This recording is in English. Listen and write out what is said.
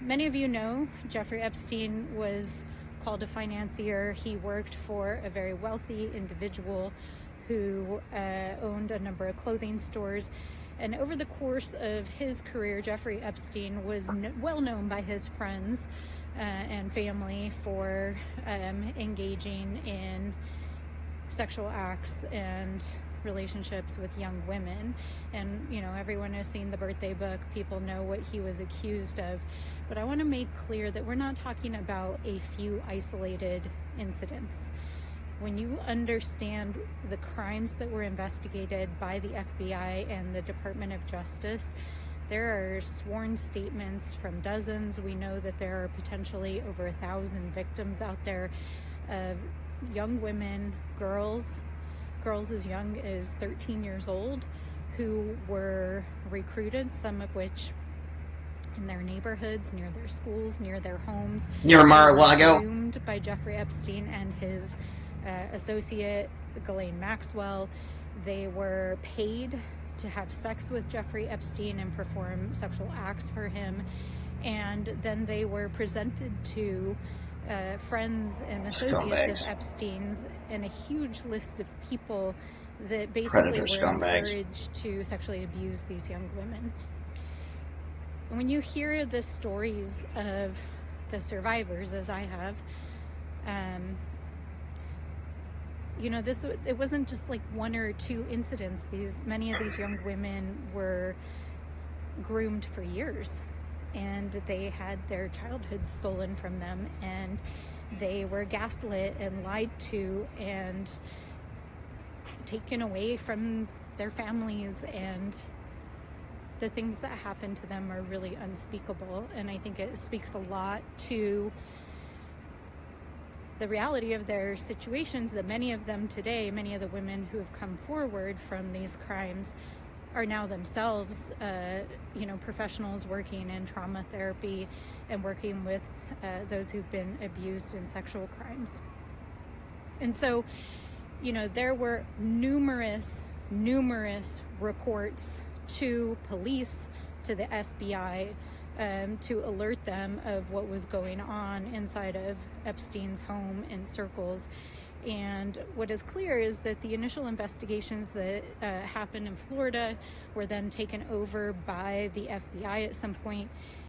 Many of you know Jeffrey Epstein was called a financier. He worked for a very wealthy individual who owned a number of clothing stores. And over the course of his career, Jeffrey Epstein was well known by his friends and family for engaging in sexual acts and relationships with young women. And everyone has seen the birthday book. People know what he was accused of. But I want to make clear that we're not talking about a few isolated incidents. When you understand the crimes that were investigated by the FBI and the Department of Justice, there are sworn statements from dozens. We know that there are potentially over 1,000 victims out there of young women, girls as young as 13 years old, who were recruited, some of which in their neighborhoods, near their schools, near their homes. Near Mar-a-Lago. Groomed by Jeffrey Epstein and his associate, Ghislaine Maxwell. They were paid to have sex with Jeffrey Epstein and perform sexual acts for him. And then they were presented to friends and associates of Epstein's and a huge list of people that basically were encouraged to sexually abuse these young women. And when you hear the stories of the survivors, as I have, it wasn't just like one or two incidents. Many of these young women were groomed for years, and they had their childhood stolen from them, and they were gaslit and lied to and taken away from their families, and the things that happened to them are really unspeakable. And I think it speaks a lot to the reality of their situations, that many of them today, many of the women who have come forward from these crimes are now themselves, professionals working in trauma therapy and working with those who've been abused in sexual crimes. And so, there were numerous reports to police, to the FBI, to alert them of what was going on inside of Epstein's home and circles. And what is clear is that the initial investigations that happened in Florida were then taken over by the FBI at some point.